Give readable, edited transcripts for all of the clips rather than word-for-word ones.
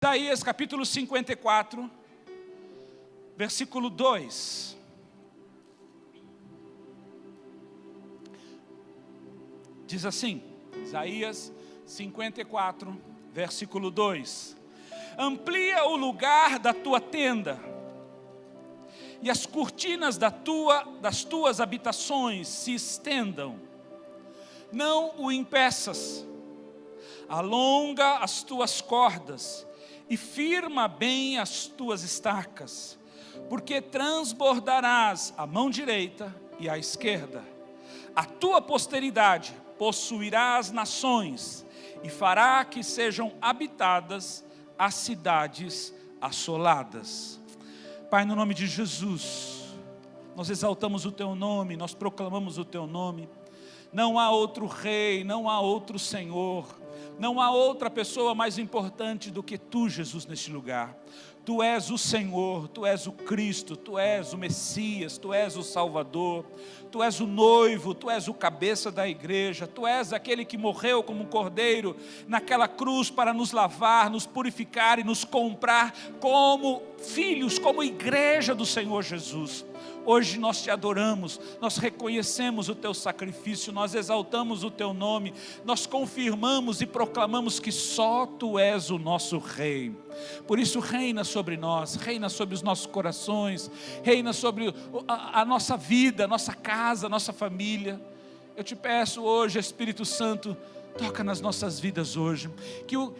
Isaías capítulo 54, versículo 2. Diz assim, Isaías 54, versículo 2. Amplia o lugar da tua tenda, e as cortinas das tuas habitações se estendam. Não o impeças, alonga as tuas cordas, e firma bem as tuas estacas, porque transbordarás a mão direita e a esquerda. A tua posteridade possuirá as nações, e fará que sejam habitadas as cidades assoladas. Pai, no nome de Jesus, nós exaltamos o teu nome, nós proclamamos o teu nome. Não há outro rei, não há outro Senhor, não há outra pessoa mais importante do que tu, Jesus, neste lugar. Tu és o Senhor, tu és o Cristo, tu és o Messias, tu és o Salvador, tu és o noivo, tu és o cabeça da igreja, tu és aquele que morreu como um cordeiro naquela cruz para nos lavar, nos purificar e nos comprar como filhos, como igreja do Senhor Jesus. Hoje nós te adoramos, nós reconhecemos o teu sacrifício, nós exaltamos o teu nome, nós confirmamos e proclamamos que só tu és o nosso rei. Por isso reina sobre nós, reina sobre os nossos corações, reina sobre a nossa vida, a nossa casa, a nossa família. Eu te peço hoje, Espírito Santo, toca nas nossas vidas hoje,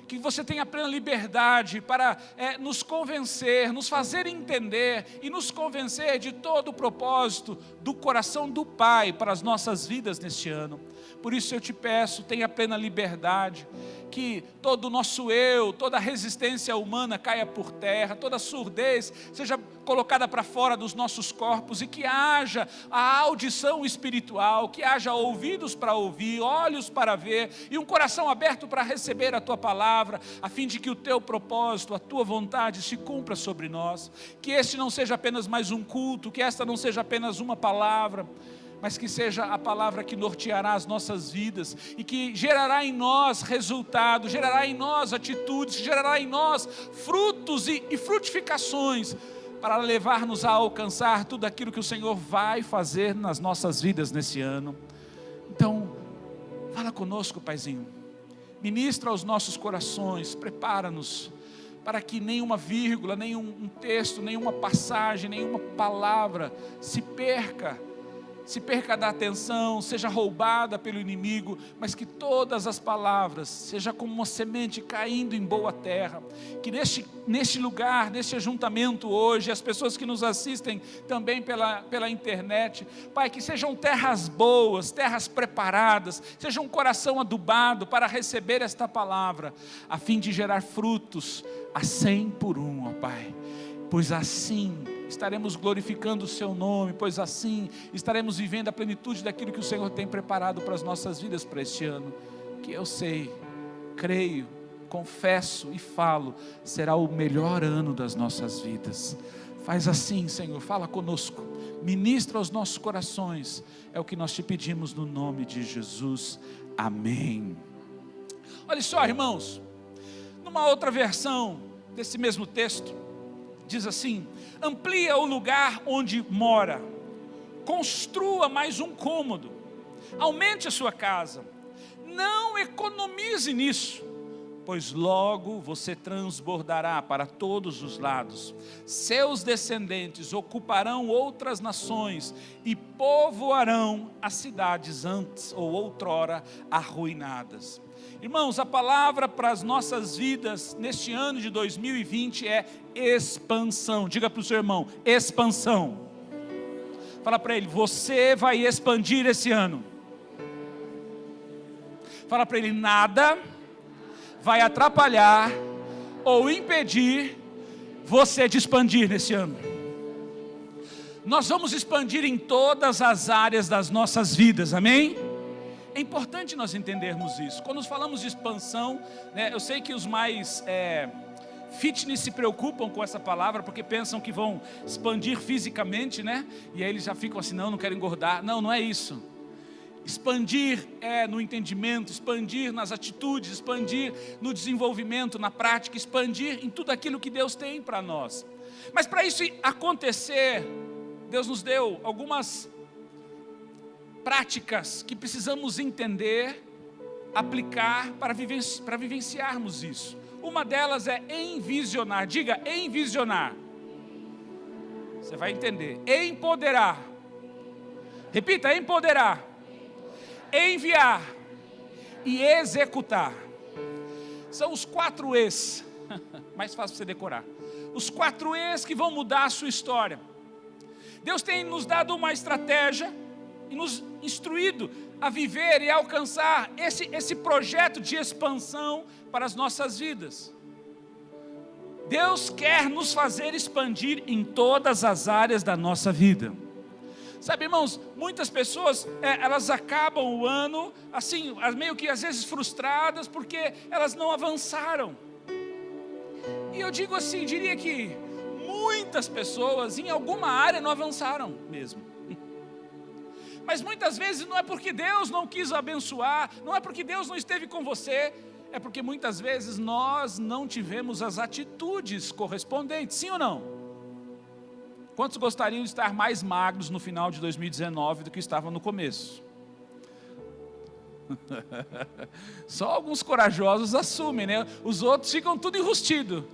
que você tenha plena liberdade para nos convencer, nos fazer entender e nos convencer de todo o propósito do coração do Pai para as nossas vidas neste ano. Por isso eu te peço, tenha plena liberdade, que todo o nosso eu, toda a resistência humana caia por terra, toda a surdez seja colocada para fora dos nossos corpos, e que haja a audição espiritual, que haja ouvidos para ouvir, olhos para ver e um coração aberto para receber a tua palavra, a fim de que o teu propósito, a tua vontade se cumpra sobre nós. Que este não seja apenas mais um culto, que esta não seja apenas uma palavra, mas que seja a palavra que norteará as nossas vidas e que gerará em nós resultado, gerará em nós atitudes, gerará em nós frutos e frutificações para levar-nos a alcançar tudo aquilo que o Senhor vai fazer nas nossas vidas nesse ano. Então, fala conosco, Paizinho, ministra aos nossos corações, prepara-nos para que nenhuma vírgula, nenhum texto, nenhuma passagem, nenhuma palavra se perca da atenção, seja roubada pelo inimigo, mas que todas as palavras sejam como uma semente caindo em boa terra, que neste lugar, neste ajuntamento hoje, as pessoas que nos assistem também pela internet, Pai, que sejam terras boas, terras preparadas, seja um coração adubado para receber esta palavra, a fim de gerar frutos a 100 por 1, ó Pai, pois assim estaremos glorificando o seu nome, pois assim estaremos vivendo a plenitude daquilo que o Senhor tem preparado para as nossas vidas para este ano, que eu sei, creio, confesso e falo, será o melhor ano das nossas vidas. Faz assim, Senhor, fala conosco, ministra aos nossos corações, é o que nós te pedimos no nome de Jesus, amém. Olha só, irmãos, numa outra versão desse mesmo texto, diz assim: amplia o lugar onde mora, construa mais um cômodo, aumente a sua casa, não economize nisso, pois logo você transbordará para todos os lados, seus descendentes ocuparão outras nações e povoarão as cidades antes ou outrora arruinadas. Irmãos, a palavra para as nossas vidas neste ano de 2020 é expansão. Diga para o seu irmão, expansão. Fala para ele, você vai expandir esse ano. Fala para ele, nada vai atrapalhar ou impedir você de expandir nesse ano. Nós vamos expandir em todas as áreas das nossas vidas, amém? É importante nós entendermos isso. Quando nós falamos de expansão, né, eu sei que os mais fitness se preocupam com essa palavra, porque pensam que vão expandir fisicamente, né? E aí eles já ficam assim, não quero engordar. Não é isso. Expandir é no entendimento, expandir nas atitudes, expandir no desenvolvimento, na prática, expandir em tudo aquilo que Deus tem para nós. Mas para isso acontecer, Deus nos deu algumas práticas que precisamos entender, aplicar para vivenciarmos isso. Uma delas é envisionar. Diga, envisionar. Você vai entender. Empoderar. Repita, empoderar. Enviar e executar. São os 4 E's. Mais fácil você decorar. Os 4 E's que vão mudar a sua história. Deus tem nos dado uma estratégia e nos instruído a viver e alcançar esse projeto de expansão para as nossas vidas. Deus quer nos fazer expandir em todas as áreas da nossa vida. Sabe, irmãos, muitas pessoas, elas acabam o ano, assim, meio que às vezes frustradas, porque elas não avançaram. E eu digo assim, diria que muitas pessoas em alguma área não avançaram mesmo. Mas muitas vezes não é porque Deus não quis abençoar, não é porque Deus não esteve com você, é porque muitas vezes nós não tivemos as atitudes correspondentes, sim ou não? Quantos gostariam de estar mais magros no final de 2019 do que estavam no começo? Só alguns corajosos assumem, né? Os outros ficam tudo enrustido.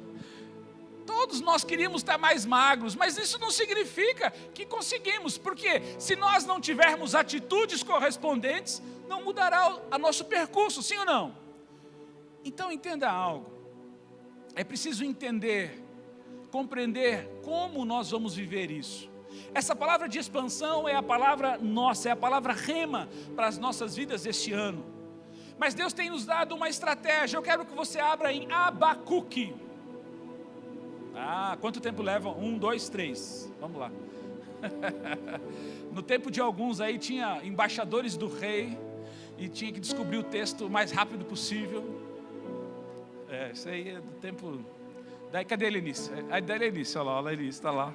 Todos nós queríamos estar mais magros, mas isso não significa que conseguimos, porque se nós não tivermos atitudes correspondentes, não mudará o nosso percurso, sim ou não? Então entenda algo, é preciso entender, compreender como nós vamos viver isso. Essa palavra de expansão é a palavra nossa, é a palavra rema para as nossas vidas este ano. Mas Deus tem nos dado uma estratégia. Eu quero que você abra em Abacuque. Quanto tempo leva? 1, 2, 3. Vamos lá. No tempo de alguns aí tinha embaixadores do rei e tinha que descobrir o texto o mais rápido possível. Isso aí é do tempo. Daí cadê a Helenice? Aí da Helenice, olha lá, a Helenice está lá.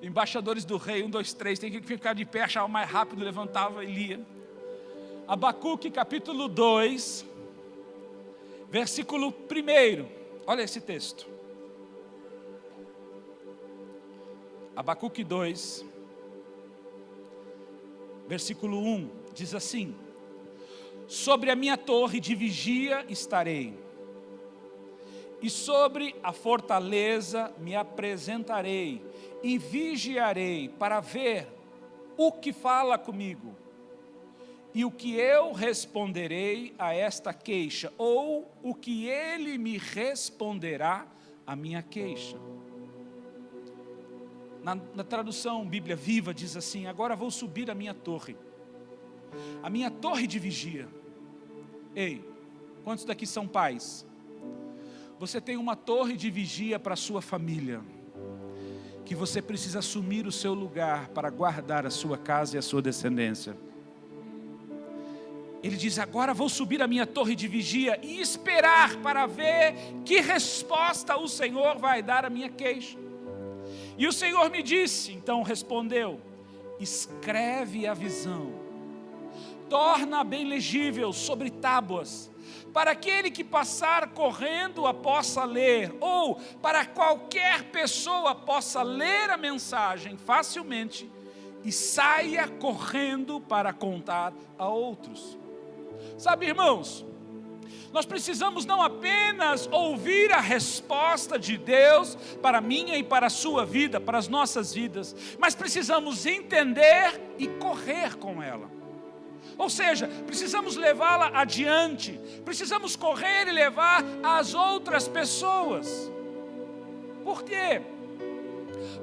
Embaixadores do rei, 1, 2, 3, tem que ficar de pé, achava mais rápido, levantava e lia. Abacuque capítulo 2, versículo 1, olha esse texto. Abacuque 2, versículo 1, diz assim: sobre a minha torre de vigia estarei, e sobre a fortaleza me apresentarei, e vigiarei para ver o que fala comigo, e o que eu responderei a esta queixa, ou o que ele me responderá à minha queixa. Na tradução Bíblia Viva diz assim: agora vou subir a minha torre de vigia. Ei, quantos daqui são pais? Você tem uma torre de vigia para a sua família, que você precisa assumir o seu lugar para guardar a sua casa e a sua descendência. Ele diz: agora vou subir a minha torre de vigia e esperar para ver que resposta o Senhor vai dar à minha queixa. E o Senhor me disse, então respondeu: escreve a visão, torna bem legível sobre tábuas, para aquele que passar correndo a possa ler, ou para qualquer pessoa possa ler a mensagem facilmente e saia correndo para contar a outros. Sabe, irmãos, nós precisamos não apenas ouvir a resposta de Deus para a minha e para a sua vida, para as nossas vidas, mas precisamos entender e correr com ela. Ou seja, precisamos levá-la adiante, precisamos correr e levar às outras pessoas. Por quê?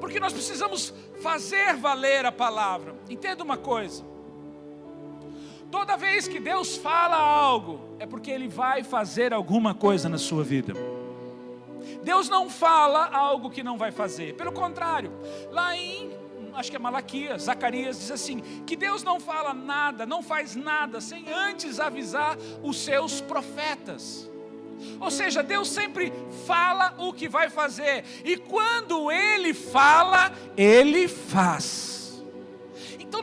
Porque nós precisamos fazer valer a palavra. Entenda uma coisa: toda vez que Deus fala algo, é porque Ele vai fazer alguma coisa na sua vida. Deus não fala algo que não vai fazer. Pelo contrário, lá em, acho que é Malaquias, Zacarias, diz assim, que Deus não fala nada, não faz nada, sem antes avisar os seus profetas. Ou seja, Deus sempre fala o que vai fazer, e quando Ele fala, Ele faz.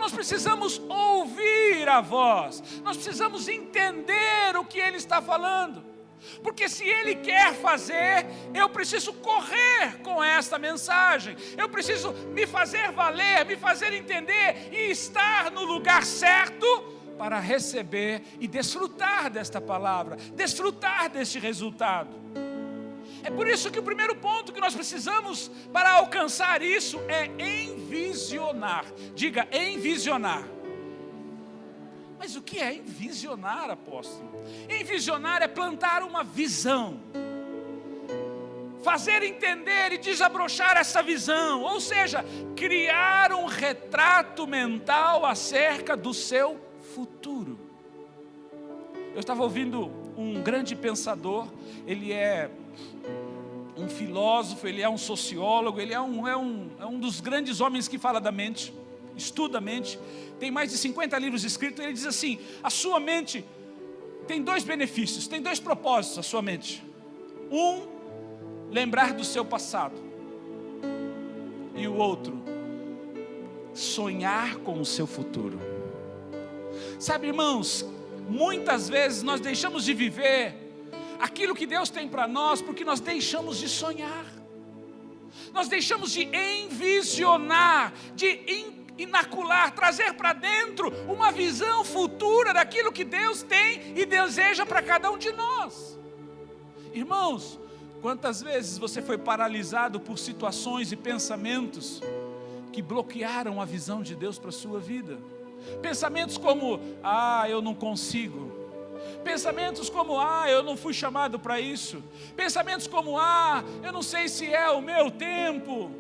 nós precisamos ouvir a voz, nós precisamos entender o que Ele está falando, porque se Ele quer fazer, eu preciso correr com esta mensagem, eu preciso me fazer valer, me fazer entender e estar no lugar certo para receber e desfrutar desta palavra, desfrutar deste resultado. É por isso que o primeiro ponto que nós precisamos para alcançar isso é envisionar. Diga, envisionar. Mas o que é envisionar, apóstolo? Envisionar é plantar uma visão, fazer entender e desabrochar essa visão, ou seja, criar um retrato mental acerca do seu futuro. Eu estava ouvindo um grande pensador, ele é um filósofo, ele é um sociólogo, ele é um dos grandes homens que fala da mente, estuda a mente, tem mais de 50 livros escritos. Ele diz assim: a sua mente tem 2 benefícios, tem 2 propósitos a sua mente. Um, lembrar do seu passado, e o outro, sonhar com o seu futuro. Sabe, irmãos, muitas vezes nós deixamos de viver aquilo que Deus tem para nós, porque nós deixamos de sonhar, nós deixamos de envisionar, de inocular, trazer para dentro uma visão futura daquilo que Deus tem e deseja para cada um de nós. Irmãos, quantas vezes você foi paralisado por situações e pensamentos que bloquearam a visão de Deus para a sua vida? Pensamentos como: eu não consigo. Pensamentos como: eu não fui chamado para isso. Pensamentos como: eu não sei se é o meu tempo.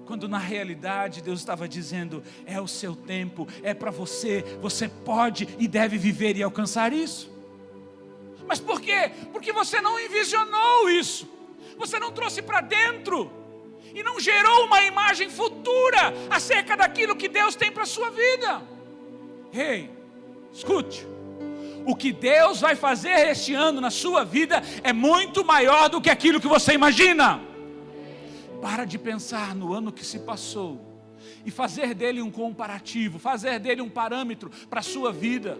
Quando na realidade Deus estava dizendo: é o seu tempo, é para você, você pode e deve viver e alcançar isso. Mas por quê? Porque você não envisionou isso, você não trouxe para dentro e não gerou uma imagem futura acerca daquilo que Deus tem para a sua vida. Ei, escute, o que Deus vai fazer este ano na sua vida é muito maior do que aquilo que você imagina. Para de pensar no ano que se passou e fazer dele um comparativo, fazer dele um parâmetro para a sua vida,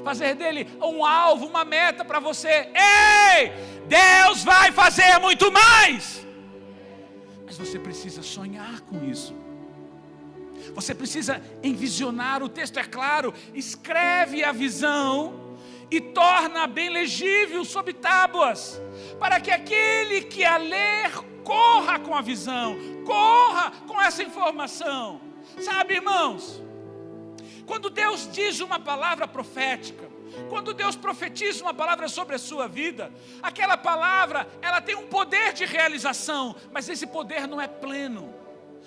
fazer dele um alvo, uma meta para você. Ei, Deus vai fazer muito mais, mas você precisa sonhar com isso, você precisa envisionar. O texto é claro: escreve a visão e torna bem legível sobre tábuas, para que aquele que a ler corra com a visão, corra com essa informação. Sabe, irmãos, quando Deus diz uma palavra profética, quando Deus profetiza uma palavra sobre a sua vida, aquela palavra, ela tem um poder de realização, mas esse poder não é pleno.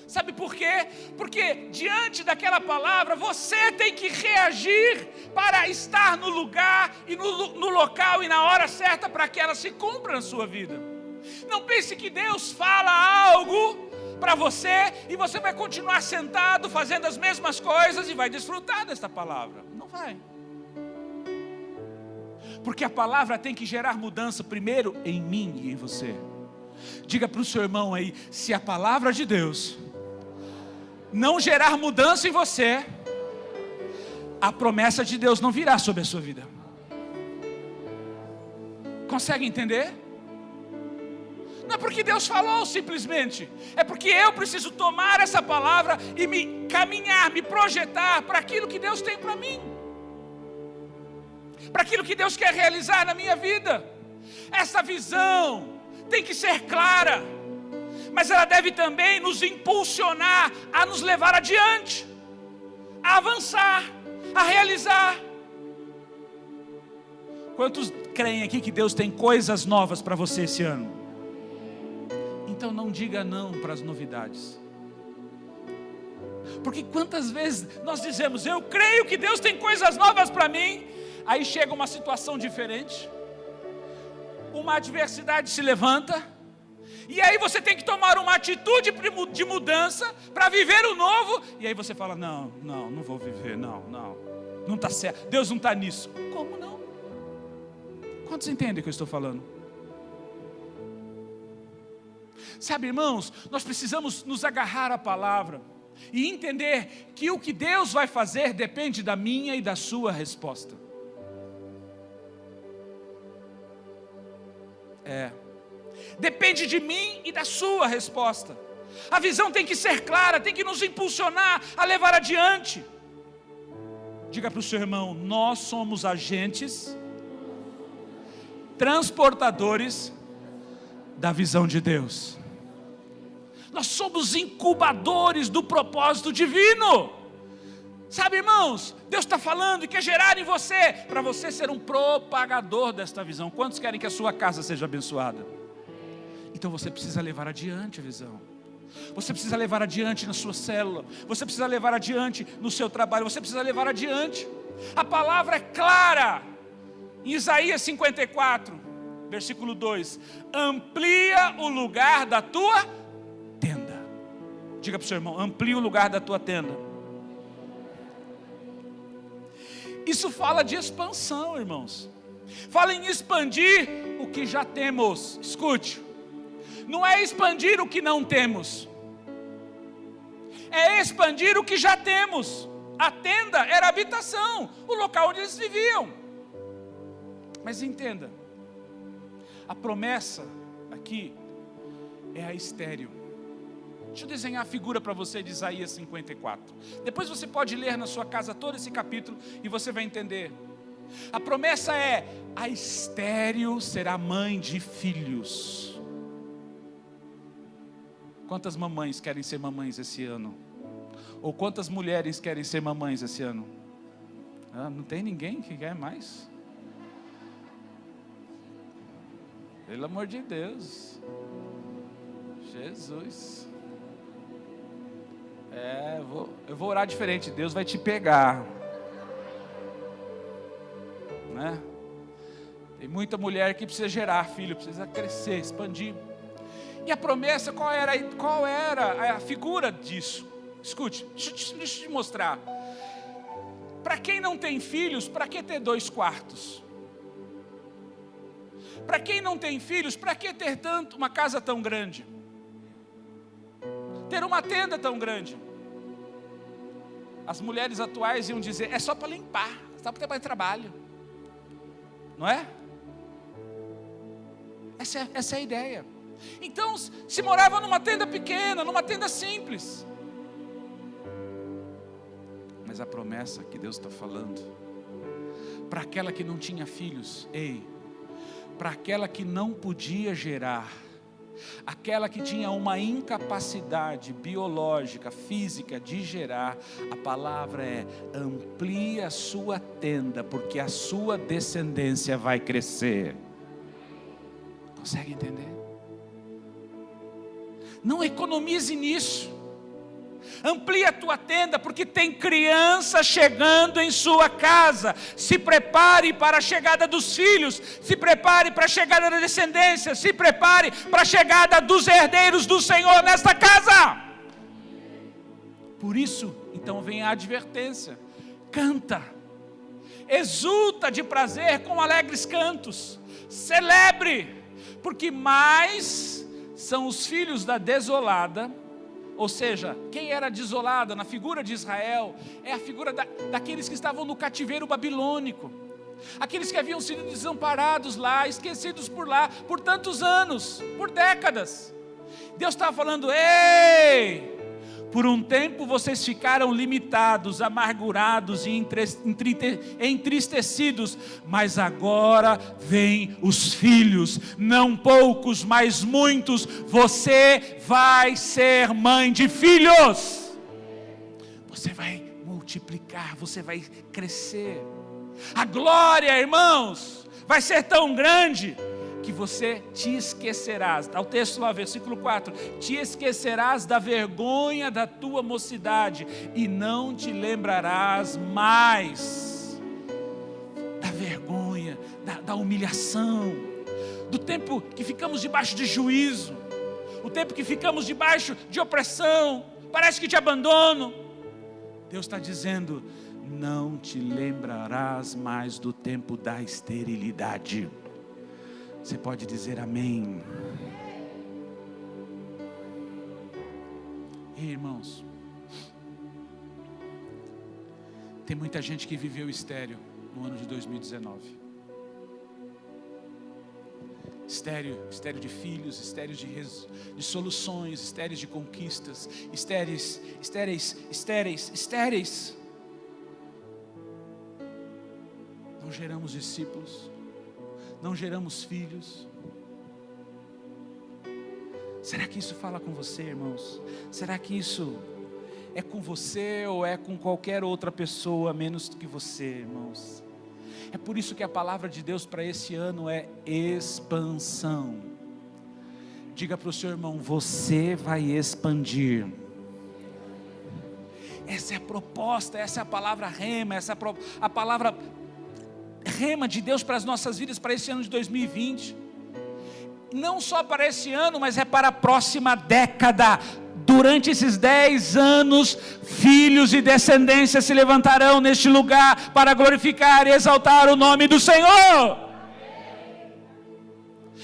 Sabe por quê? Porque diante daquela palavra, você tem que reagir para estar no lugar e no local e na hora certa para que ela se cumpra na sua vida. Não pense que Deus fala algo para você e você vai continuar sentado fazendo as mesmas coisas e vai desfrutar desta palavra. Não vai. Porque a palavra tem que gerar mudança primeiro em mim e em você. Diga para o seu irmão aí: se a palavra de Deus não gerar mudança em você, a promessa de Deus não virá sobre a sua vida. Consegue entender? Não é porque Deus falou simplesmente, é porque eu preciso tomar essa palavra e me caminhar, me projetar para aquilo que Deus tem para mim, para aquilo que Deus quer realizar na minha vida. Essa visão tem que ser clara, mas ela deve também nos impulsionar a nos levar adiante, a avançar, a realizar. Quantos creem aqui que Deus tem coisas novas para você esse ano? Então não diga não para as novidades. Porque quantas vezes nós dizemos: eu creio que Deus tem coisas novas para mim. Aí chega uma situação diferente, uma adversidade se levanta, e aí você tem que tomar uma atitude de mudança para viver o novo. E aí você fala: não vou viver, não está certo, Deus não está nisso. Como não? Quantos entendem o que eu estou falando? Sabe, irmãos, nós precisamos nos agarrar à palavra. E entender que o que Deus vai fazer depende da minha e da sua resposta. Depende de mim e da sua resposta. A visão tem que ser clara, tem que nos impulsionar a levar adiante. Diga para o seu irmão: nós somos agentes transportadores da visão de Deus. Nós somos incubadores do propósito divino. Sabe, irmãos, Deus está falando e quer gerar em você, para você ser um propagador desta visão. Quantos querem que a sua casa seja abençoada? Então você precisa levar adiante a visão. Você precisa levar adiante na sua célula. Você precisa levar adiante no seu trabalho. Você precisa levar adiante. A palavra é clara. Em Isaías 54, versículo 2: amplia o lugar da tua tenda. Diga para o seu irmão: amplia o lugar da tua tenda. Isso fala de expansão, irmãos. Fala em expandir o que já temos. Escute, não é expandir o que não temos, é expandir o que já temos. A tenda era a habitação, o local onde eles viviam. Mas entenda, a promessa aqui é a estéril. Deixa eu desenhar a figura para você de Isaías 54. Depois você pode ler na sua casa todo esse capítulo e você vai entender. A promessa é: a estéril será mãe de filhos. Quantas mamães querem ser mamães esse ano? Ou quantas mulheres querem ser mamães esse ano? Não tem ninguém que quer mais? Pelo amor de Deus. Jesus. Eu vou orar diferente. Deus vai te pegar, né? Tem muita mulher que precisa gerar filho, precisa crescer, expandir. E a promessa, qual era a figura disso? Escute, deixa eu te mostrar. Para quem não tem filhos, para que ter 2 quartos? Para quem não tem filhos, para que ter uma casa tão grande? Ter uma tenda tão grande? As mulheres atuais iam dizer: é só para limpar, só para ter mais trabalho. Não é? Essa é a ideia. Então se morava numa tenda pequena, numa tenda simples. Mas a promessa que Deus está falando, para aquela que não tinha filhos, para aquela que não podia gerar, aquela que tinha uma incapacidade biológica, física de gerar, a palavra é: amplie a sua tenda, porque a sua descendência vai crescer. Consegue entender? Não economize nisso. Amplie a tua tenda, porque tem criança chegando em sua casa. Se prepare para a chegada dos filhos. Se prepare para a chegada da descendência. Se prepare para a chegada dos herdeiros do Senhor nesta casa. Por isso, então vem a advertência: canta, exulta de prazer com alegres cantos, celebre, porque mais são os filhos da desolada. Ou seja, quem era desolada na figura de Israel é a figura daqueles que estavam no cativeiro babilônico, aqueles que haviam sido desamparados lá, esquecidos por lá por tantos anos, por décadas. Deus estava falando: ei, por um tempo vocês ficaram limitados, amargurados e entristecidos, mas agora vêm os filhos, não poucos, mas muitos. Você vai ser mãe de filhos, você vai multiplicar, você vai crescer. A glória, irmãos, vai ser tão grande que você te esquecerás. Está o texto lá, versículo 4: te esquecerás da vergonha da tua mocidade e não te lembrarás mais da vergonha, da humilhação, do tempo que ficamos debaixo de juízo, o tempo que ficamos debaixo de opressão, parece que te abandono. Deus está dizendo: não te lembrarás mais do tempo da esterilidade. Você pode dizer amém? E irmãos, Tem muita gente que viveu estéril no ano de 2019. Estéril de filhos, estéril de soluções, estéreis de conquistas, estéreis. Não geramos discípulos, não geramos filhos. Será que isso fala com você, irmãos? Será que isso é com você ou é com qualquer outra pessoa menos do que você, irmãos? É por isso que a palavra de Deus para esse ano é expansão. Diga para o seu irmão: você vai expandir. Essa é a proposta, essa é a palavra rema, essa é a palavra rema de Deus para as nossas vidas, para esse ano de 2020. Não só para esse ano, mas é para a próxima década. Durante esses 10 anos, filhos e descendências se levantarão neste lugar para glorificar e exaltar o nome do Senhor.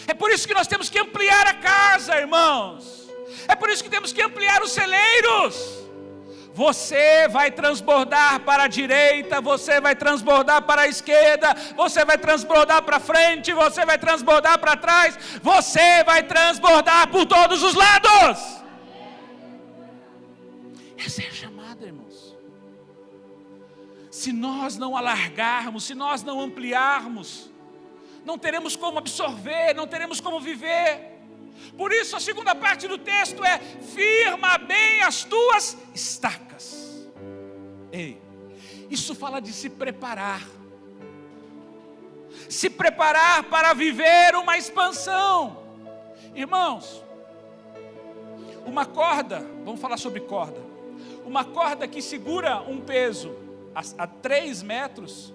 É por isso que nós temos que ampliar a casa, irmãos. É por isso que temos que ampliar os celeiros. Você vai transbordar para a direita, você vai transbordar para a esquerda, você vai transbordar para frente, você vai transbordar para trás, você vai transbordar por todos os lados. Essa é a chamada, irmãos. Se nós não alargarmos, se nós não ampliarmos, não teremos como absorver, não teremos como viver. Por isso a segunda parte do texto é: firma bem as tuas estacas. Ei, isso fala de se preparar. Se preparar para viver uma expansão. Irmãos, uma corda, vamos falar sobre corda. Uma corda que segura um peso a 3 metros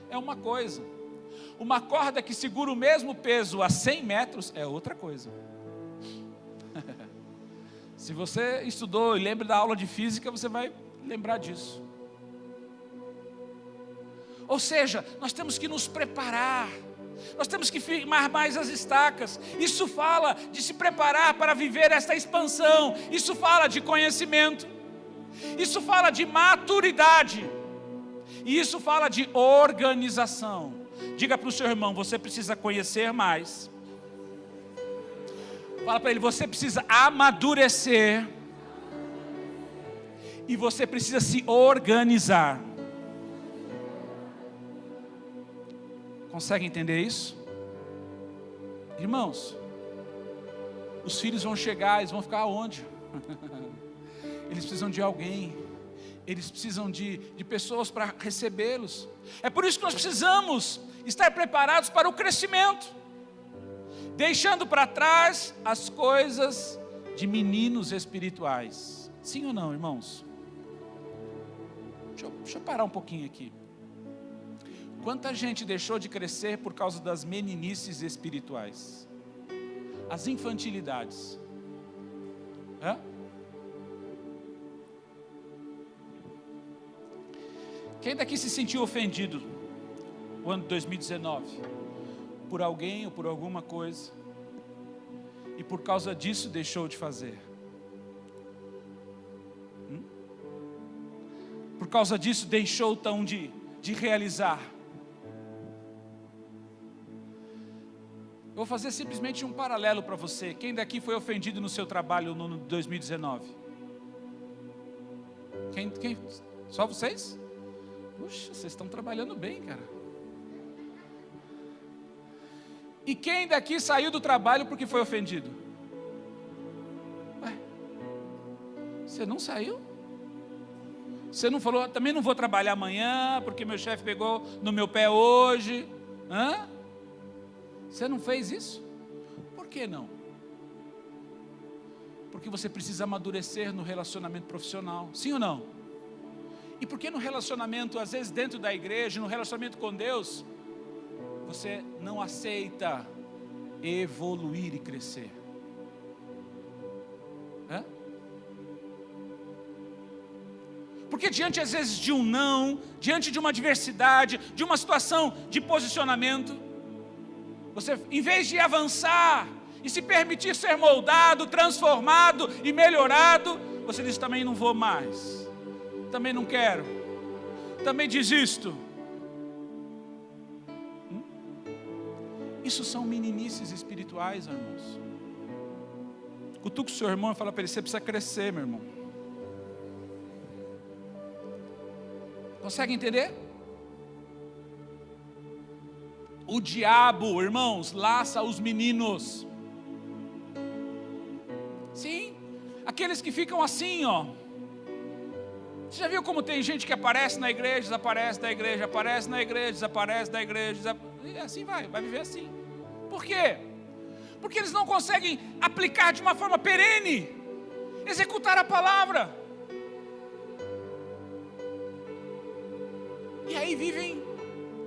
é uma coisa. Uma corda que segura o mesmo peso a 100 metros é outra coisa. Se você estudou e lembra da aula de física, você vai lembrar disso. Ou seja, nós temos que nos preparar. Nós temos que firmar mais as estacas. Isso fala de se preparar para viver esta expansão. Isso fala de conhecimento. Isso fala de maturidade. E isso fala de organização. Diga para o seu irmão: você precisa conhecer mais. Fala para ele: você precisa amadurecer. E você precisa se organizar. Consegue entender isso? Irmãos, os filhos vão chegar, eles vão ficar onde? Eles precisam de alguém. Eles precisam de pessoas para recebê-los. É por isso que nós precisamos estar preparados para o crescimento, deixando para trás as coisas de meninos espirituais. Sim ou não, irmãos? Deixa eu parar um pouquinho aqui. Quanta gente deixou de crescer por causa das meninices espirituais? As infantilidades. Quem daqui se sentiu ofendido no ano de 2019? Por alguém ou por alguma coisa? E por causa disso deixou de fazer? Por causa disso deixou tão de realizar? Eu vou fazer simplesmente um paralelo para você. Quem daqui foi ofendido no seu trabalho no ano de 2019? Quem? Só vocês? Puxa, vocês estão trabalhando bem, cara. E quem daqui saiu do trabalho porque foi ofendido? Ué, você não saiu? Você não falou: também não vou trabalhar amanhã porque meu chefe pegou no meu pé hoje? Você não fez isso? Por que não? Porque você precisa amadurecer no relacionamento profissional. Sim ou não? E por que no relacionamento, às vezes dentro da igreja, no relacionamento com Deus, você não aceita evoluir e crescer? Porque diante às vezes de um não, diante de uma adversidade, de uma situação de posicionamento, você, em vez de avançar e se permitir ser moldado, transformado e melhorado, você diz: também não vou mais, também não quero. também diz isto. Isso são meninices espirituais, irmãos. Cutuca o seu irmão e fala para ele: você precisa crescer, meu irmão. Consegue entender? O diabo, irmãos, laça os meninos. Sim, aqueles que ficam assim, ó. Você já viu como tem gente que aparece na igreja, desaparece da igreja, aparece na igreja, desaparece da igreja, e assim vai viver assim. Por quê? Porque eles não conseguem aplicar de uma forma perene, executar a palavra. E aí vivem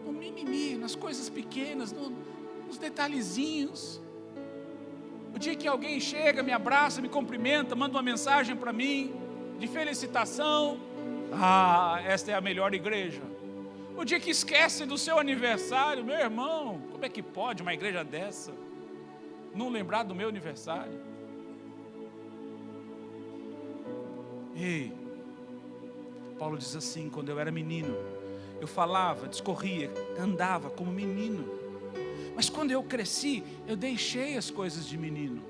no mimimi, nas coisas pequenas, nos detalhezinhos. O dia que alguém chega, me abraça, me cumprimenta, manda uma mensagem para mim, de felicitação, esta é a melhor igreja. O dia que esquece do seu aniversário, meu irmão, como é que pode uma igreja dessa não lembrar do meu aniversário? Ei, Paulo diz assim: quando eu era menino, eu falava, discorria, andava como menino, mas quando eu cresci, eu deixei as coisas de menino.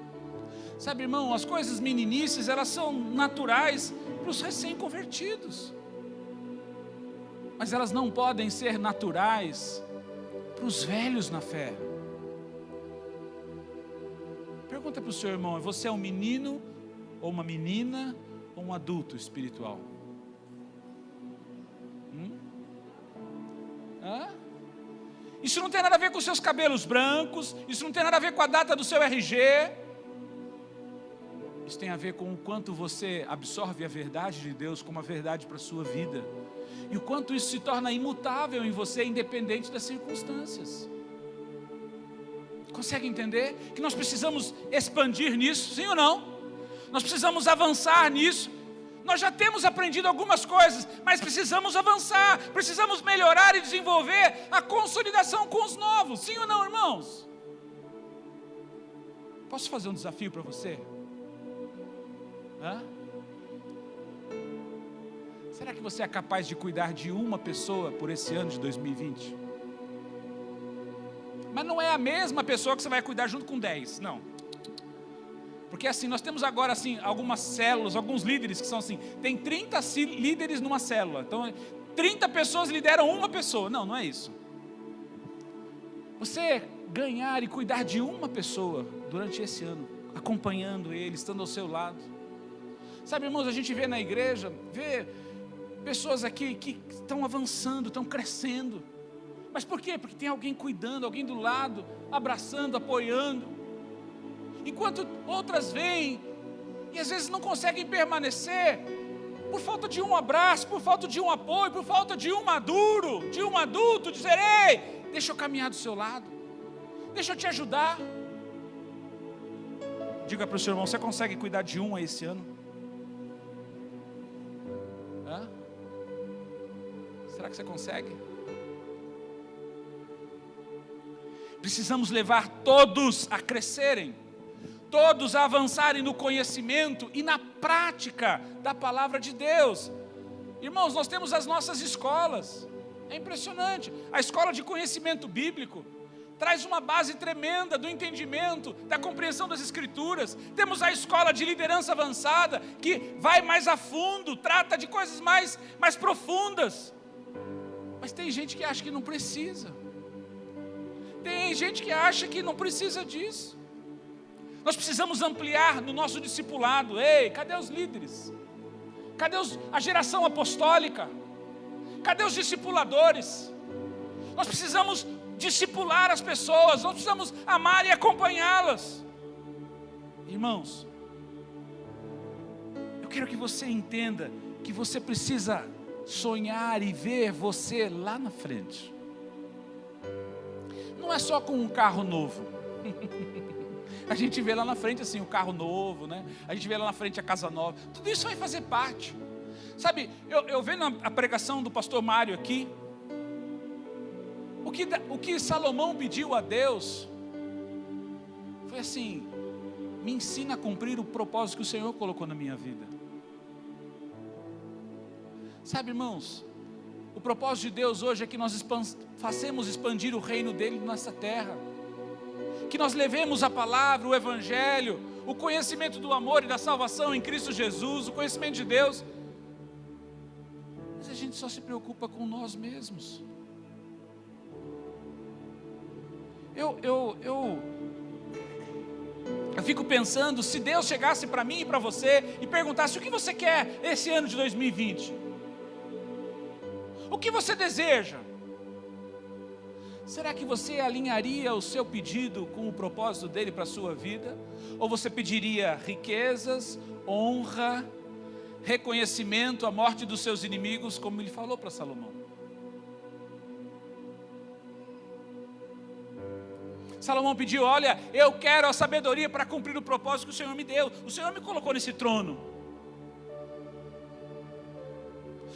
Sabe, irmão, as coisas meninices, elas são naturais para os recém-convertidos, mas elas não podem ser naturais para os velhos na fé. Pergunta para o seu irmão: você é um menino, ou uma menina, ou um adulto espiritual? Isso não tem nada a ver com os seus cabelos brancos, isso não tem nada a ver com a data do seu RG. Isso tem a ver com o quanto você absorve a verdade de Deus como a verdade para a sua vida, e o quanto isso se torna imutável em você, independente das circunstâncias. Consegue entender que nós precisamos expandir nisso, sim ou não? Nós precisamos avançar nisso. Nós já temos aprendido algumas coisas, mas precisamos avançar, precisamos melhorar e desenvolver a consolidação com os novos, sim ou não, irmãos? Posso fazer um desafio para você? Será que você é capaz de cuidar de uma pessoa por esse ano de 2020? Mas não é a mesma pessoa que você vai cuidar junto com 10, não. Porque assim, nós temos agora assim, algumas células, alguns líderes que são assim, tem 30 líderes numa célula, então 30 pessoas lideram uma pessoa. Não, não é isso. Você ganhar e cuidar de uma pessoa durante esse ano, acompanhando ele, estando ao seu lado. Sabe, irmãos, a gente vê na igreja, vê pessoas aqui que estão avançando, estão crescendo. Mas por quê? Porque tem alguém cuidando, alguém do lado, abraçando, apoiando. Enquanto outras vêm e às vezes não conseguem permanecer por falta de um abraço, por falta de um apoio, por falta de um maduro, de um adulto dizer: ei, deixa eu caminhar do seu lado, deixa eu te ajudar. Diga para o seu irmão: você consegue cuidar de um esse ano? Será que você consegue? Precisamos levar todos a crescerem, todos a avançarem no conhecimento e na prática da palavra de Deus. Irmãos, nós temos as nossas escolas, é impressionante. A escola de conhecimento bíblico traz uma base tremenda do entendimento, da compreensão das escrituras. Temos a escola de liderança avançada, que vai mais a fundo, trata de coisas mais profundas. Mas tem gente que acha que não precisa. Tem gente que acha que não precisa disso. Nós precisamos ampliar no nosso discipulado. Ei, cadê os líderes? Cadê a geração apostólica? Cadê os discipuladores? Nós precisamos discipular as pessoas, nós precisamos amar e acompanhá-las. Irmãos, eu quero que você entenda que você precisa sonhar e ver você lá na frente. Não é só com um carro novo. A gente vê lá na frente assim o carro novo, né? A gente vê lá na frente a casa nova. Tudo isso vai fazer parte. Sabe, eu vendo a pregação do pastor Mário aqui, o que Salomão pediu a Deus foi assim: me ensina a cumprir o propósito que o Senhor colocou na minha vida. Sabe, irmãos, o propósito de Deus hoje é que nós façamos expandir o reino dele nessa terra, que nós levemos a palavra, o evangelho, o conhecimento do amor e da salvação em Cristo Jesus, o conhecimento de Deus. Mas a gente só se preocupa com nós mesmos. Eu fico pensando, se Deus chegasse para mim e para você e perguntasse: o que você quer esse ano de 2020? O que você deseja? Será que você alinharia o seu pedido com o propósito dele para a sua vida? Ou você pediria riquezas, honra, reconhecimento, a morte dos seus inimigos, como ele falou para Salomão? Salomão pediu: olha, eu quero a sabedoria para cumprir o propósito que o Senhor me deu. O Senhor me colocou nesse trono.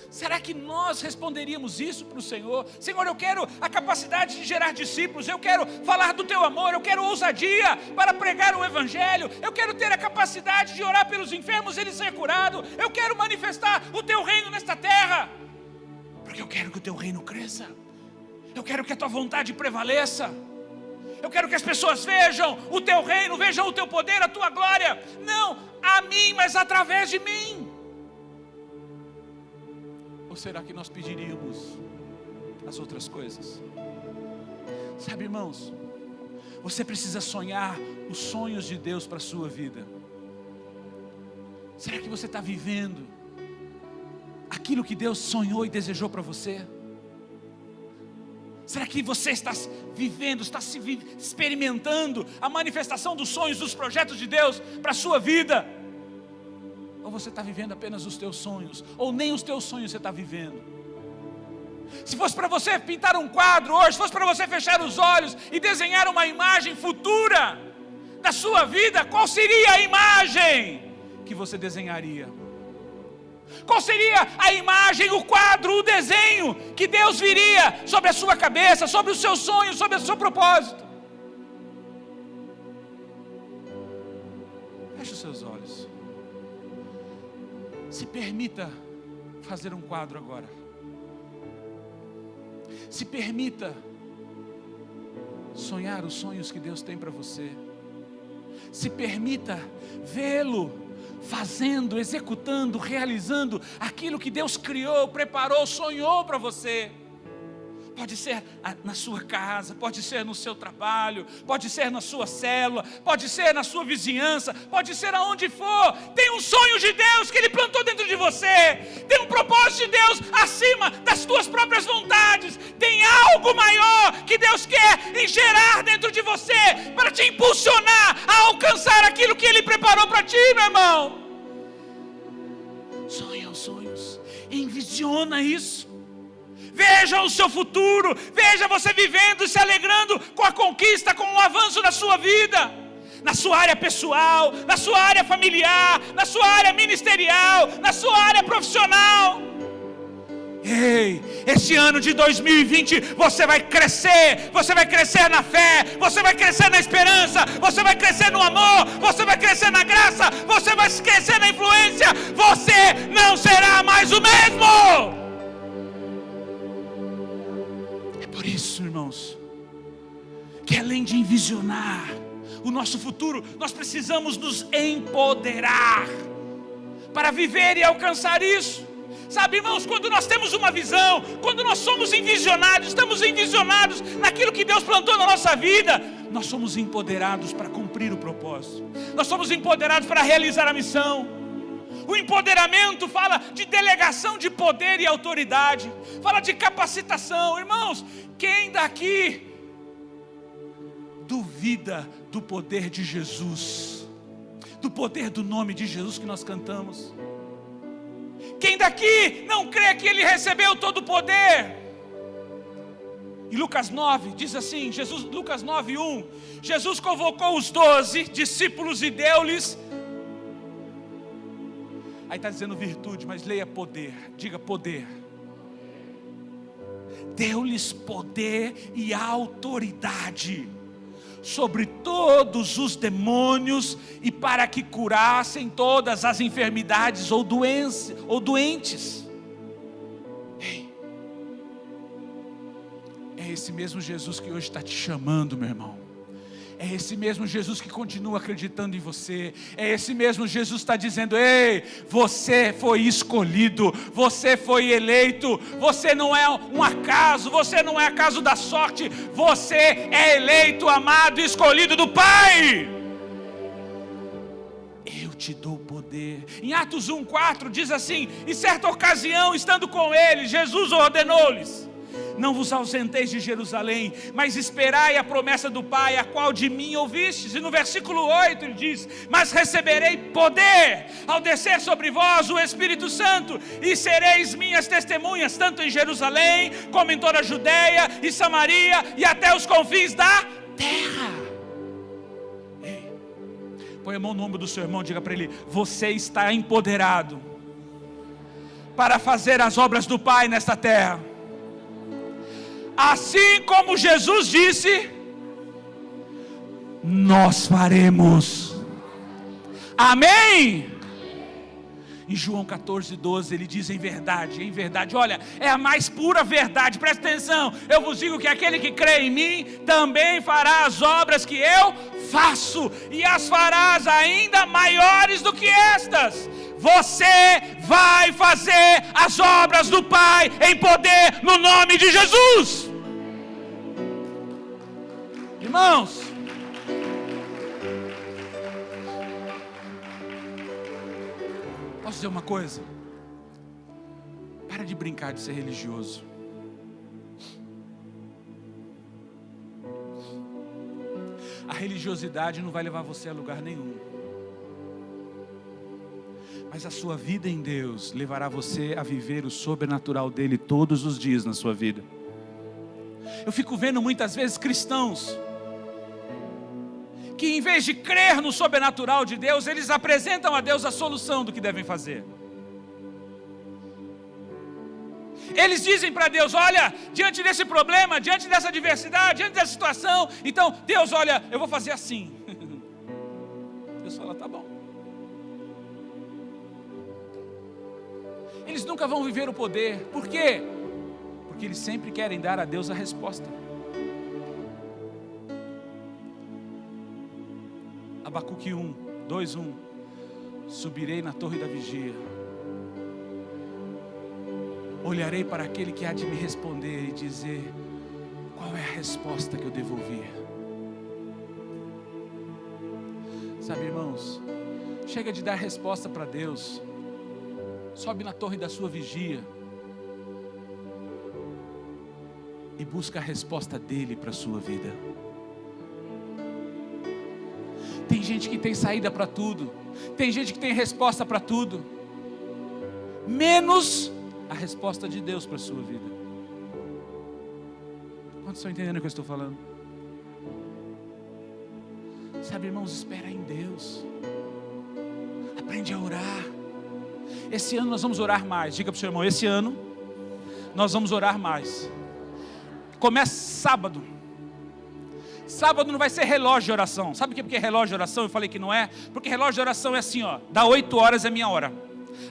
Será que nós responderíamos isso para o Senhor? Senhor, eu quero a capacidade de gerar discípulos, eu quero falar do teu amor, eu quero ousadia para pregar o evangelho, eu quero ter a capacidade de orar pelos enfermos e eles serem curados, eu quero manifestar o teu reino nesta terra, porque eu quero que o teu reino cresça, eu quero que a tua vontade prevaleça, eu quero que as pessoas vejam o teu reino, vejam o teu poder, a tua glória, não a mim, mas através de mim. Ou será que nós pediríamos as outras coisas? Sabe, irmãos, você precisa sonhar os sonhos de Deus para a sua vida. Será que você está vivendo aquilo que Deus sonhou e desejou para você? Será que você está vivendo, está se experimentando a manifestação dos sonhos, dos projetos de Deus para a sua vida? Ou você está vivendo apenas os teus sonhos, ou nem os teus sonhos você está vivendo? Se fosse para você pintar um quadro hoje, se fosse para você fechar os olhos e desenhar uma imagem futura da sua vida, qual seria a imagem que você desenharia? Qual seria a imagem, o quadro, o desenho que Deus viria sobre a sua cabeça, sobre os seus sonhos, sobre o seu propósito? Feche os seus olhos. Se permita fazer um quadro agora. Se permita sonhar os sonhos que Deus tem para você. Se permita vê-lo fazendo, executando, realizando aquilo que Deus criou, preparou, sonhou para você. Pode ser na sua casa, pode ser no seu trabalho, pode ser na sua célula, pode ser na sua vizinhança, pode ser aonde for. Tem um sonho de Deus que Ele plantou dentro de você. Tem um propósito de Deus acima das tuas próprias vontades. Tem algo maior que Deus quer gerar dentro de você para te impulsionar a alcançar aquilo que Ele preparou para ti, meu irmão. Sonha os sonhos, envisiona isso. Veja o seu futuro, veja você vivendo e se alegrando com a conquista, com o avanço da sua vida, na sua área pessoal, na sua área familiar, na sua área ministerial, na sua área profissional. Ei, esse ano de 2020 você vai crescer na fé, você vai crescer na esperança, você vai crescer no amor, você vai crescer na graça, você vai crescer na influência, você não será mais o mesmo. Por isso, irmãos, que além de envisionar o nosso futuro, nós precisamos nos empoderar para viver e alcançar isso. Sabe, irmãos, quando nós temos uma visão, quando nós somos envisionados, estamos envisionados naquilo que Deus plantou na nossa vida, nós somos empoderados para cumprir o propósito, nós somos empoderados para realizar a missão. O empoderamento fala de delegação de poder e autoridade, fala de capacitação. Irmãos, quem daqui duvida do poder de Jesus, do poder do nome de Jesus que nós cantamos? Quem daqui não crê que Ele recebeu todo o poder? Em Lucas 9, diz assim, Lucas 9:1, Jesus convocou os 12 discípulos e deu-lhes, aí está dizendo virtude, mas leia poder, diga poder. Deu-lhes poder e autoridade sobre todos os demônios e para que curassem todas as enfermidades ou doentes. Ei, esse mesmo Jesus que hoje está te chamando, meu irmão. É esse mesmo Jesus que continua acreditando em você. É esse mesmo Jesus que está dizendo: ei, você foi escolhido, você foi eleito, você não é um acaso, você não é acaso da sorte, você é eleito, amado e escolhido do Pai. Eu te dou poder. Em Atos 1:4 diz assim: em certa ocasião, estando com eles, Jesus ordenou-lhes: não vos ausenteis de Jerusalém, mas esperai a promessa do Pai, a qual de mim ouvistes. E no versículo 8 ele diz: mas receberei poder ao descer sobre vós o Espírito Santo, e sereis minhas testemunhas, tanto em Jerusalém, como em toda a Judeia e Samaria, e até os confins da terra. Ei, põe a mão no ombro do seu irmão, diga para ele: você está empoderado para fazer as obras do Pai nesta terra. Assim como Jesus disse, nós faremos. Amém? Em João 14:12 ele diz: em verdade, olha, é a mais pura verdade, presta atenção, eu vos digo que aquele que crê em mim, também fará as obras que eu faço, e as farás ainda maiores do que estas. Você vai fazer as obras do Pai em poder, no nome de Jesus. Irmãos, posso dizer uma coisa? Para de brincar de ser religioso. A religiosidade não vai levar você a lugar nenhum, mas a sua vida em Deus levará você a viver o sobrenatural dele todos os dias na sua vida. Eu fico vendo muitas vezes cristãos que, em vez de crer no sobrenatural de Deus, eles apresentam a Deus a solução do que devem fazer. Eles dizem para Deus: olha, diante desse problema, diante dessa adversidade, diante dessa situação, então Deus, olha, eu vou fazer assim. Deus fala: tá bom. Eles nunca vão viver o poder. Por quê? Porque eles sempre querem dar a Deus a resposta. Abacuque 2:1: subirei na torre da vigia, olharei para aquele que há de me responder e dizer: qual é a resposta que eu devo ouvir? Sabe, irmãos, chega de dar resposta para Deus. Sobe na torre da sua vigia e busca a resposta dele para a sua vida. Tem gente que tem saída para tudo, tem gente que tem resposta para tudo, menos a resposta de Deus para a sua vida. Quantos estão entendendo o que eu estou falando? Sabe, irmãos, espera em Deus, aprende a orar. Esse ano nós vamos orar mais. Diga para o seu irmão: esse ano nós vamos orar mais. Começa sábado. Sábado não vai ser relógio de oração. Sabe por que é relógio de oração? Eu falei que não é. Porque relógio de oração é assim, ó: dá 8 horas é minha hora,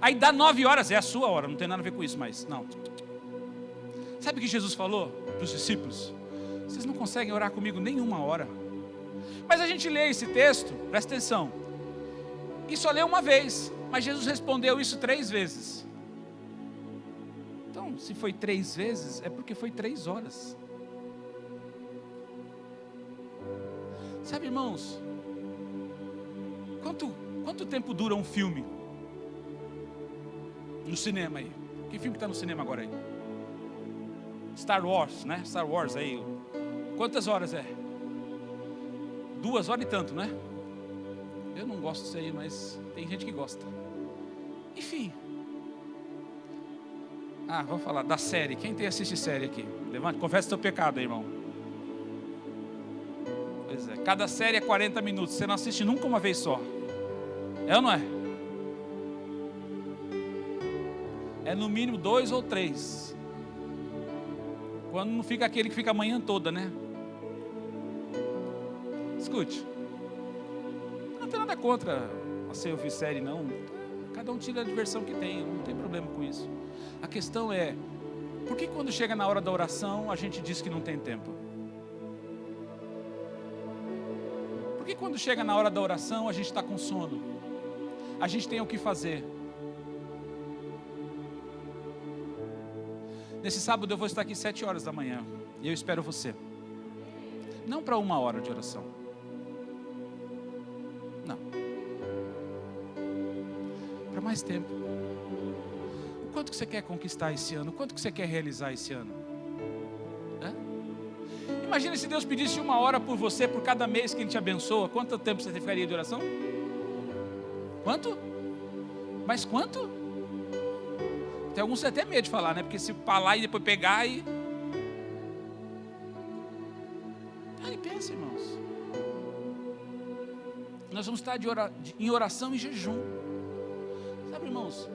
aí dá 9 horas é a sua hora. Não tem nada a ver com isso, mas não. Sabe o que Jesus falou para os discípulos? Vocês não conseguem orar comigo nem 1 hora. Mas a gente lê esse texto, presta atenção, e só lê uma vez, mas Jesus respondeu isso 3 vezes. Então, se foi 3 vezes, é porque foi 3 horas. Sabe, irmãos, quanto tempo dura um filme no cinema aí? Que filme que está no cinema agora aí? Star Wars, né? Star Wars aí. Quantas horas é? 2 horas e tanto, né? Eu não gosto disso aí, mas tem gente que gosta. Enfim. Vou falar da série. Quem assiste série aqui? Levante, confessa seu pecado aí, irmão. Pois é, cada série é 40 minutos. Você não assiste nunca uma vez só. É ou não é? É no mínimo 2 ou 3. Quando não fica aquele que fica a manhã toda, né? Escute, não tem nada contra você ouvir série, não. Cada um tira a diversão que tem, não tem problema com isso. A questão é, Por que quando chega na hora da oração a gente diz que não tem tempo? Por que quando chega na hora da oração a gente está com sono? A gente tem o que fazer. Nesse sábado eu vou estar aqui 7 horas da manhã. E eu espero você. Não para 1 hora de oração. Não. Para mais tempo. O quanto que você quer conquistar esse ano? O quanto que você quer realizar esse ano? Imagina se Deus pedisse 1 hora por você, por cada mês que Ele te abençoa. Quanto tempo você ficaria de oração? Quanto? Mas quanto? Tem alguns que até medo de falar, né? Porque se falar e depois pegar e... Aí pensa, irmãos. Nós vamos estar em oração e jejum. Sabe, irmãos?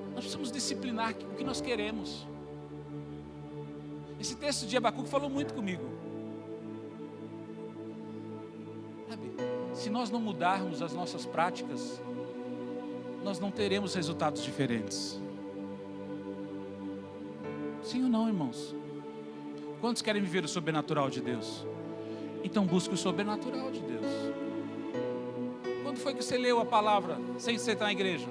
Nós precisamos disciplinar o que nós queremos. Esse texto de Abacuque falou muito comigo. Sabe? Se nós não mudarmos as nossas práticas, nós não teremos resultados diferentes. Sim ou não, irmãos? Quantos querem viver o sobrenatural de Deus? Então busque o sobrenatural de Deus. Quando foi que você leu a palavra sem ser na igreja?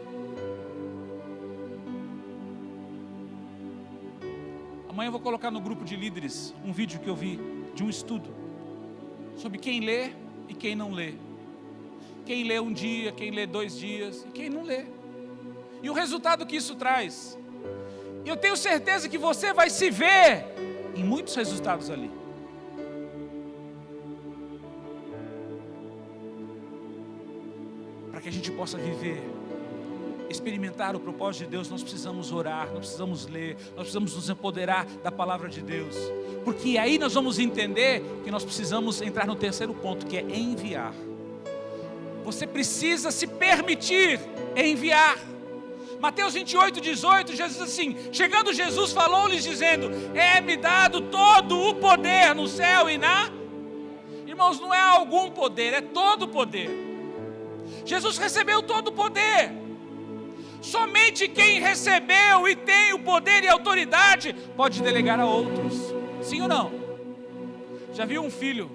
Amanhã eu vou colocar no grupo de líderes um vídeo que eu vi de um estudo sobre quem lê e quem não lê. Quem lê um dia, quem lê 2 dias e quem não lê. E o resultado que isso traz. Eu tenho certeza que você vai se ver em muitos resultados ali. Para que a gente possa viver, experimentar o propósito de Deus, nós precisamos orar, nós precisamos ler, nós precisamos nos empoderar da palavra de Deus. Porque aí nós vamos entender que nós precisamos entrar no 3º ponto, que é enviar. Você precisa se permitir enviar. Mateus 28, 18, Jesus assim, chegando Jesus falou-lhes dizendo, é-me dado todo o poder no céu e na... Irmãos, não é algum poder, é todo o poder. Jesus recebeu todo o poder. Somente quem recebeu e tem o poder e a autoridade pode delegar a outros. Sim ou não? Já viu um filho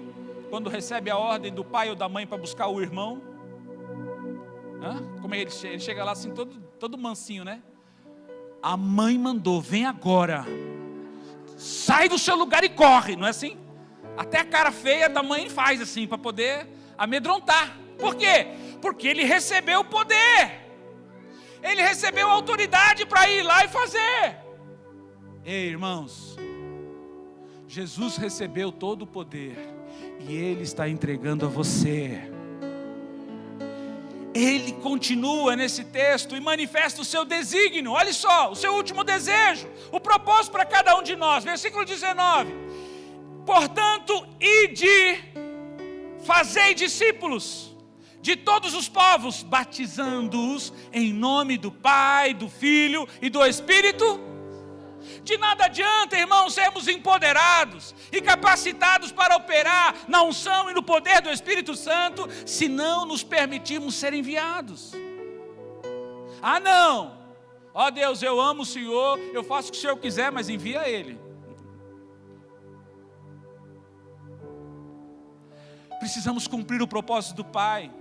quando recebe a ordem do pai ou da mãe para buscar o irmão? Como é que ele chega lá assim todo mansinho, né? A mãe mandou, vem agora. Sai do seu lugar e corre, não é assim? Até a cara feia da mãe faz assim, para poder amedrontar. Por quê? Porque ele recebeu o poder. Ele recebeu a autoridade para ir lá e fazer. Ei, irmãos, Jesus recebeu todo o poder e Ele está entregando a você. Ele continua nesse texto e manifesta o seu desígnio. Olha só, o seu último desejo, o propósito para cada um de nós. Versículo 19. Portanto, ide, fazei discípulos de todos os povos, batizando-os em nome do Pai, do Filho e do Espírito. De nada adianta, irmãos, sermos empoderados e capacitados para operar na unção e no poder do Espírito Santo, se não nos permitirmos ser enviados. Ah, não! Ó Deus, eu amo o Senhor, eu faço o que o Senhor quiser, mas envia Ele. Precisamos cumprir o propósito do Pai.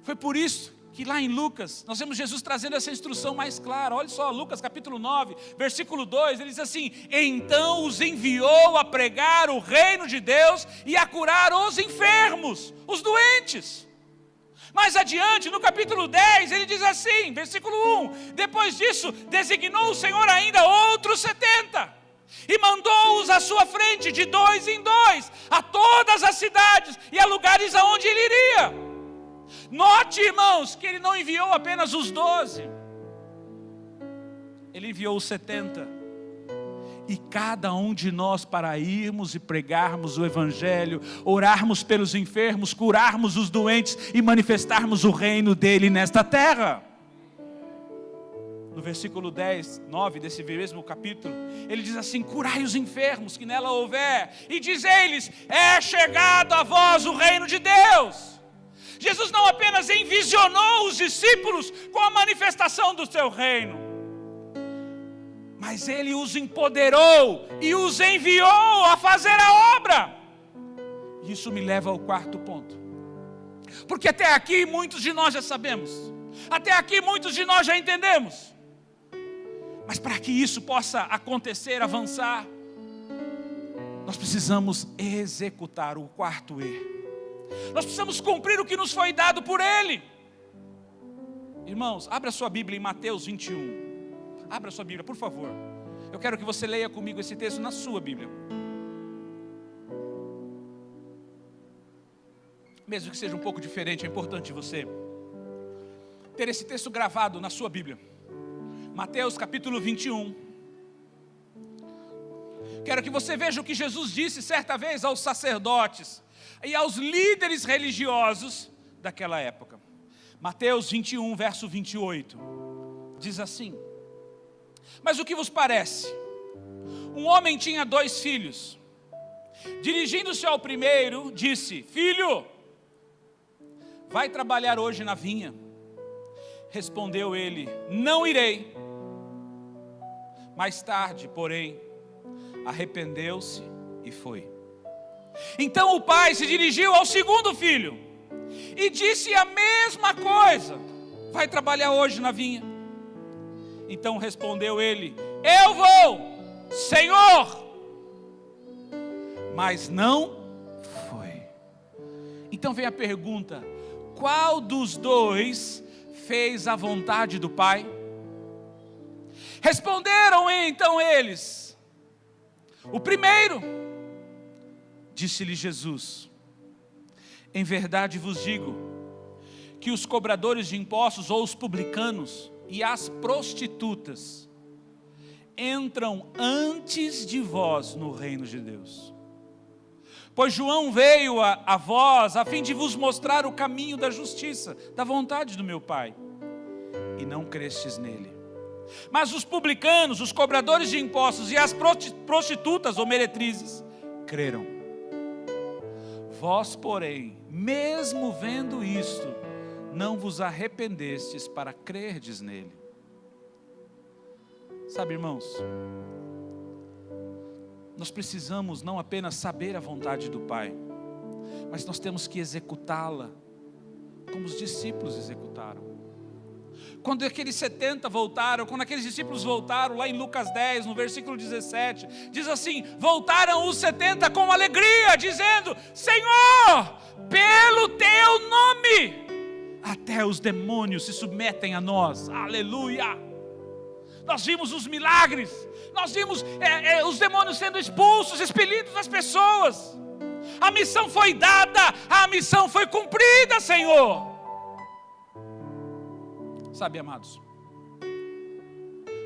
Foi por isso que lá em Lucas, nós vemos Jesus trazendo essa instrução mais clara. Olha só, Lucas capítulo 9, versículo 2, ele diz assim, então os enviou a pregar o reino de Deus e a curar os enfermos, os doentes. Mais adiante, no capítulo 10, ele diz assim, versículo 1, depois disso, designou o Senhor ainda outros 70, e mandou-os à sua frente, de 2 em 2, a todas as cidades e a lugares aonde ele iria. Note, irmãos, que ele não enviou apenas os 12. Ele enviou os 70. E cada um de nós para irmos e pregarmos o Evangelho, orarmos pelos enfermos, curarmos os doentes e manifestarmos o reino dele nesta terra. No versículo 10, 9 desse mesmo capítulo, ele diz assim, curai os enfermos que nela houver, e diz-lhes, é chegado a vós o reino de Deus. Jesus não apenas envisionou os discípulos com a manifestação do seu reino, mas Ele os empoderou e os enviou a fazer a obra. Isso me leva ao quarto ponto. Porque até aqui muitos de nós já sabemos, até aqui muitos de nós já entendemos. Mas para que isso possa acontecer, avançar, nós precisamos executar o quarto E. Nós precisamos cumprir o que nos foi dado por Ele. Irmãos, abra sua Bíblia em Mateus 21. Abra sua Bíblia, por favor. Eu quero que você leia comigo esse texto na sua Bíblia. Mesmo que seja um pouco diferente, é importante você ter esse texto gravado na sua Bíblia. Mateus capítulo 21. Quero que você veja o que Jesus disse certa vez aos sacerdotes e aos líderes religiosos daquela época. Mateus 21, verso 28. Diz assim: mas o que vos parece? Um homem tinha 2 filhos. Dirigindo-se ao primeiro, disse: filho, vai trabalhar hoje na vinha. Respondeu ele: não irei. Mais tarde, porém, arrependeu-se e foi. Então o pai se dirigiu ao segundo filho e disse a mesma coisa: vai trabalhar hoje na vinha. Então respondeu ele: eu vou, Senhor. Mas não foi. Então vem a pergunta: qual dos 2 fez a vontade do pai? Responderam então eles: o primeiro. Disse-lhe Jesus: em verdade vos digo, que os cobradores de impostos ou os publicanos e as prostitutas entram antes de vós no reino de Deus. Pois João veio a vós a fim de vos mostrar o caminho da justiça, da vontade do meu Pai, e não crestes nele. Mas os publicanos, os cobradores de impostos e as prostitutas ou meretrizes creram. Vós, porém, mesmo vendo isto, não vos arrependestes para crerdes nele. Sabe, irmãos, nós precisamos não apenas saber a vontade do Pai, mas nós temos que executá-la como os discípulos executaram. Quando aqueles 70 voltaram, quando aqueles discípulos voltaram, lá em Lucas 10, no versículo 17, diz assim: voltaram os 70 com alegria, dizendo: Senhor, pelo teu nome, até os demônios se submetem a nós. Aleluia! Nós vimos os milagres, nós vimos os demônios sendo expulsos, expelidos das pessoas. A missão foi dada, a missão foi cumprida, Senhor. Sabe, amados,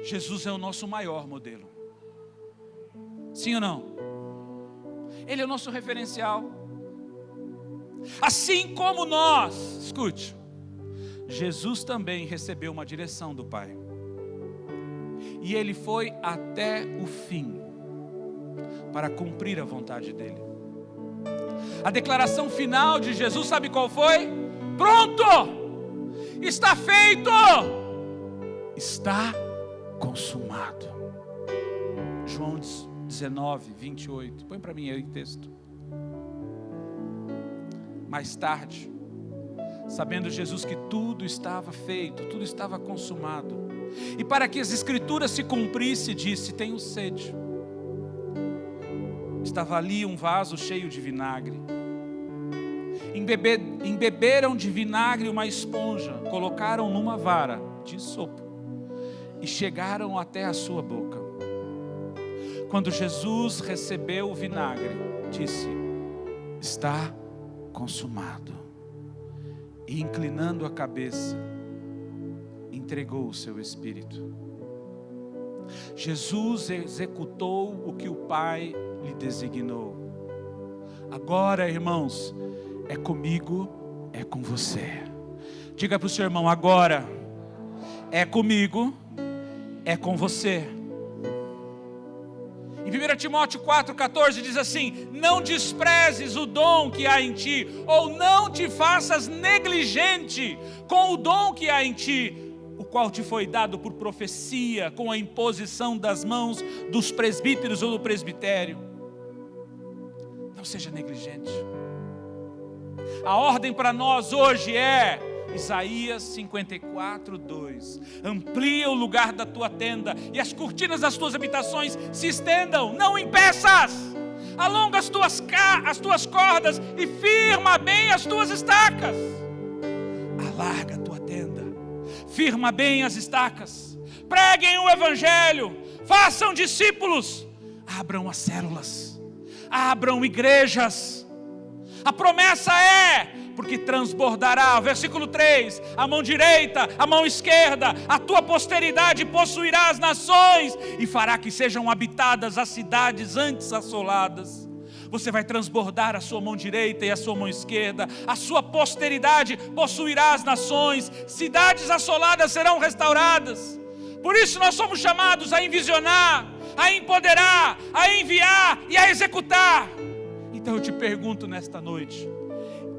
Jesus é o nosso maior modelo. Sim ou não? Ele é o nosso referencial. Assim como nós, escute, Jesus também recebeu uma direção do Pai. E Ele foi até o fim para cumprir a vontade dEle. A declaração final de Jesus, sabe qual foi? Pronto! Está feito! Está consumado. João 19, 28. Põe para mim aí o texto. Mais tarde, sabendo Jesus que tudo estava feito, tudo estava consumado, e para que as escrituras se cumprissem, disse: tenho sede. Estava ali um vaso cheio de vinagre. Embeberam de vinagre uma esponja, colocaram numa vara de sopo e chegaram até a sua boca. Quando Jesus recebeu o vinagre, disse: está consumado. E inclinando a cabeça, entregou o seu espírito. Jesus executou o que o Pai lhe designou. Agora, irmãos, é comigo, é com você. Diga para o seu irmão: agora é comigo, é com você. Em 1 Timóteo 4,14 diz assim: não desprezes o dom que há em ti, ou não te faças negligente com o dom que há em ti, o qual te foi dado por profecia, com a imposição das mãos dos presbíteros ou do presbitério. Não seja negligente. A ordem para nós hoje é Isaías 54, 2. Amplia o lugar da tua tenda e as cortinas das tuas habitações se estendam, não impeças. Alonga as tuas cordas e firma bem as tuas estacas. Alarga a tua tenda, firma bem as estacas. Preguem o evangelho, façam discípulos, abram as células, abram igrejas. A promessa é, porque transbordará, versículo 3, a mão direita, a mão esquerda, a tua posteridade possuirá as nações e fará que sejam habitadas as cidades antes assoladas. Você vai transbordar a sua mão direita e a sua mão esquerda, a sua posteridade possuirá as nações, cidades assoladas serão restauradas. Por isso nós somos chamados a envisionar, a empoderar, a enviar e a executar. Então eu te pergunto nesta noite,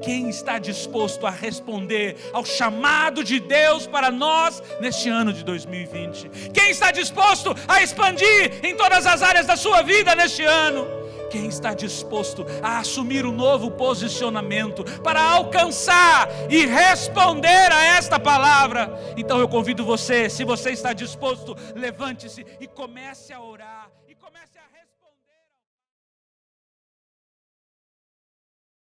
quem está disposto a responder ao chamado de Deus para nós neste ano de 2020? Quem está disposto a expandir em todas as áreas da sua vida neste ano? Quem está disposto a assumir um novo posicionamento para alcançar e responder a esta palavra? Então eu convido você, se você está disposto, levante-se e comece a orar, e comece a